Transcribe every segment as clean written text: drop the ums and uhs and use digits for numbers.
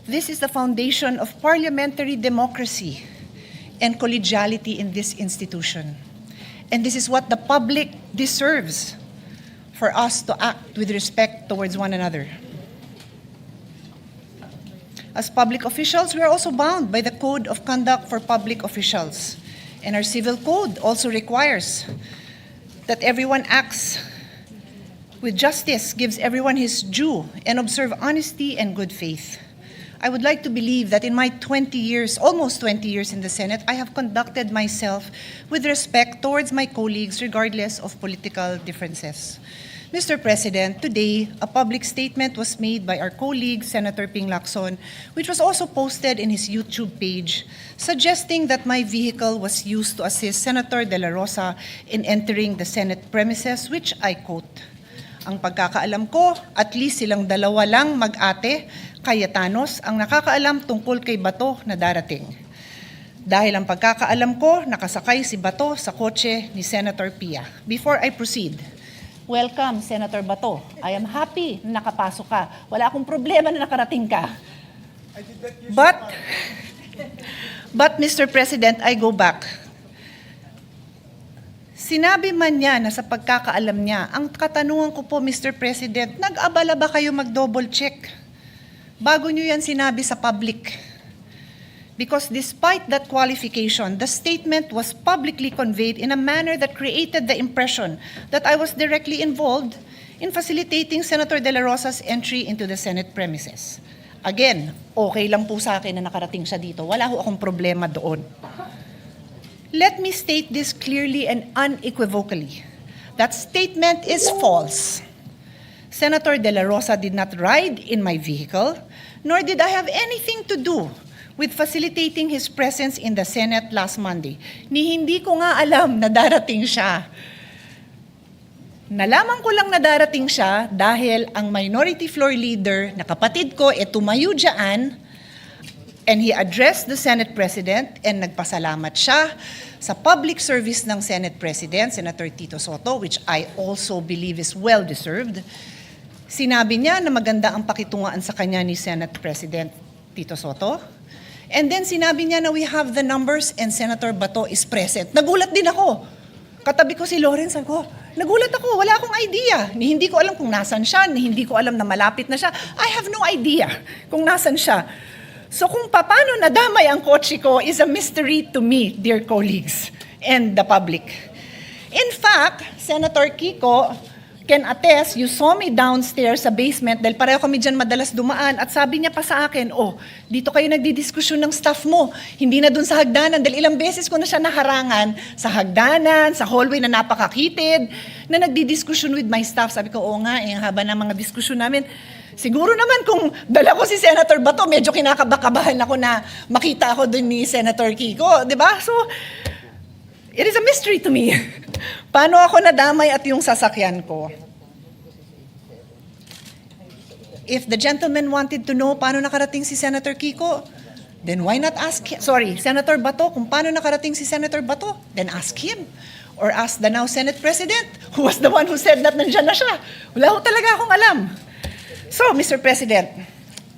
This is the foundation of parliamentary democracy and collegiality in this institution. And this is what the public deserves for us to act with respect towards one another. As public officials, we are also bound by the Code of Conduct for Public Officials. And our civil code also requires that everyone acts with justice, gives everyone his due, and observe honesty and good faith. I would like to believe that in my 20 years, almost 20 years in the Senate, I have conducted myself with respect towards my colleagues regardless of political differences. Mr. President, today, a public statement was made by our colleague, Senator Ping Lacson, which was also posted in his YouTube page, suggesting that my vehicle was used to assist Senator De La Rosa in entering the Senate premises, which I quote, "Ang pagkakaalam ko, at least silang dalawa lang mag-ate, Cayetanos, ang nakakaalam tungkol kay Bato na darating. Dahil ang pagkakaalam ko, nakasakay si Bato sa kotse ni Senator Pia." Before I proceed, welcome, Senator Bato. I am happy na nakapasok ka. Wala akong problema na nakarating ka. But Mr. President, I go back. Sinabi man niya na sa pagkakaalam niya, ang katanungan ko po, Mr. President, nag-abala ba kayo mag-double check? Bago niyo yan sinabi sa public. Because despite that qualification, the statement was publicly conveyed in a manner that created the impression that I was directly involved in facilitating Senator De La Rosa's entry into the Senate premises. Again, okay lang po sa akin na nakarating siya dito. Wala ho akong problema doon. Let me state this clearly and unequivocally. That statement is false. Senator De La Rosa did not ride in my vehicle, nor did I have anything to do with facilitating his presence in the Senate last Monday. Hindi ko nga alam na darating siya. Nalaman ko lang na darating siya dahil ang minority floor leader na kapatid ko tumayo dyan, and he addressed the Senate President and nagpasalamat siya sa public service ng Senate President, Senator Tito Sotto, which I also believe is well-deserved. Sinabi niya na maganda ang pakitungaan sa kanya ni Senate President Tito Sotto. And then sinabi niya na we have the numbers and Senator Bato is present. Nagulat din ako. Katabi ko si Lawrence, ako, nagulat ako, wala akong idea. Hindi ko alam kung nasan siya, hindi ko alam na malapit na siya. I have no idea kung nasan siya. So kung paano nadamay ang kotse ko is a mystery to me, dear colleagues, and the public. In fact, Senator Kiko can attest, you saw me downstairs sa basement dahil pareho kami dyan madalas dumaan at sabi niya pa sa akin, dito kayo nagdidiskusyon ng staff mo, hindi na dun sa hagdanan dahil ilang beses ko na siya naharangan sa hagdanan, sa hallway na napakakitid, na nagdidiskusyon with my staff. Sabi ko, oo nga, ang haba ng mga diskusyon namin. Siguro naman kung dala ko si Senator Bato, medyo kinakabakabahan ako na makita ako dun ni Senator Kiko, di ba? So, it is a mystery to me. Paano ako nadamay at yung sasakyan ko? If the gentleman wanted to know paano nakarating si Senator Kiko, then why not ask him? Sorry, Senator Bato, kung paano nakarating si Senator Bato, then ask him. Or ask the now Senate President, who was the one who said that nandyan na siya. Wala ko talaga akong alam. So, Mr. President,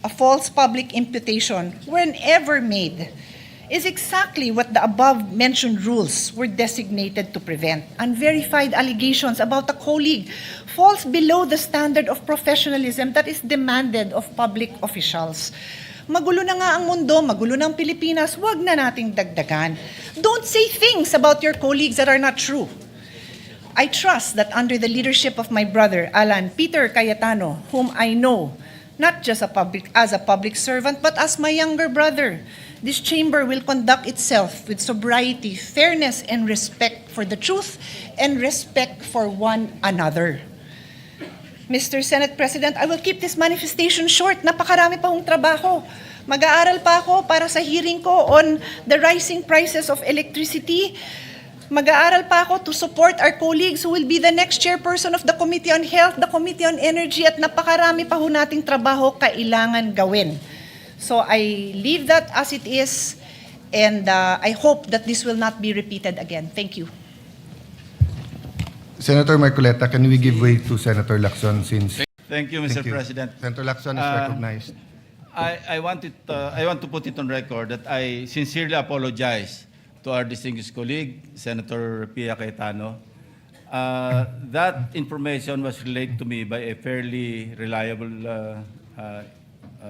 a false public imputation, whenever made, is exactly what the above-mentioned rules were designated to prevent. Unverified allegations about a colleague falls below the standard of professionalism that is demanded of public officials. Magulo na nga ang mundo, magulo na ang Pilipinas, wag na nating dagdagan. Don't say things about your colleagues that are not true. I trust that under the leadership of my brother, Alan Peter Cayetano, whom I know, not just as a public servant, but as my younger brother, this chamber will conduct itself with sobriety, fairness, and respect for the truth and respect for one another. Mr. Senate President, I will keep this manifestation short. Napakarami pa hong trabaho. Mag-aaral pa ako para sa hearing ko on the rising prices of electricity. Mag-aaral pa ako to support our colleagues who will be the next chairperson of the Committee on Health, the Committee on Energy, at napakarami pa ho nating trabaho kailangan gawin. So I leave that as it is, and I hope that this will not be repeated again. Thank you. Senator Marcoleta, can we give way to Senator Lacson since... Thank you, Mr. President. Senator Lacson is recognized. I want to put it on record that I sincerely apologize to our distinguished colleague, Senator Pia Cayetano. That information was relayed to me by a fairly reliable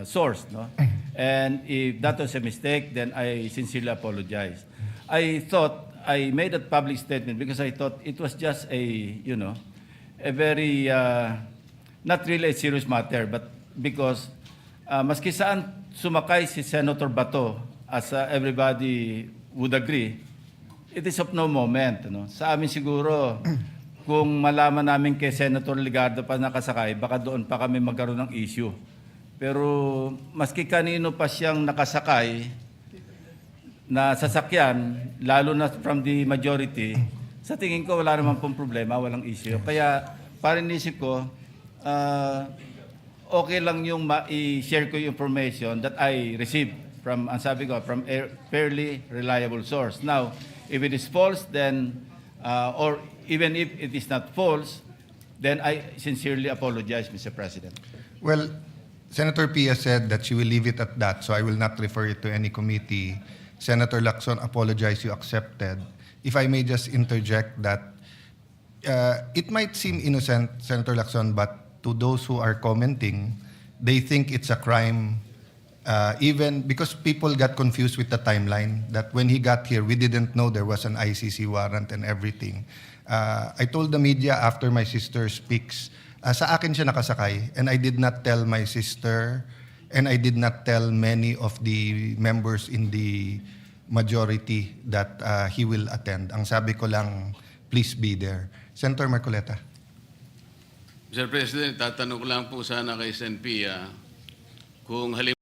source, no? And if that was a mistake, then I sincerely apologize. I thought I made a public statement because I thought it was just a very, not really a serious matter, but because maski saan sumakay si Senator Bato, as everybody would agree, it is of no moment. No? Sa amin siguro, kung malaman namin kay Senator Ligardo pa nakasakay, baka doon pa kami magkaroon ng issue. Pero maski kanino pa siyang nakasakay na sasakyan, lalo na from the majority, sa tingin ko wala naman pong problema, walang issue. Kaya parang isip ko, okay lang yung i-share ko yung information that I received from, ang sabi ko, from a fairly reliable source. Now, if it is false, then, or even if it is not false, then I sincerely apologize, Mr. President. Well, Senator Pia said that she will leave it at that, so I will not refer it to any committee. Senator Lacson apologized, you accepted. If I may just interject that it might seem innocent, Senator Lacson, but to those who are commenting, they think it's a crime, even because people got confused with the timeline, that when he got here, we didn't know there was an ICC warrant and everything. I told the media after my sister speaks, sa akin siya nakasakay, and I did not tell my sister, and I did not tell many of the members in the majority that he will attend. Ang sabi ko lang, please be there. Senator Marcoleta. Mr. President, tatanong ko lang po sana kay Sen. Pia kung halimbawa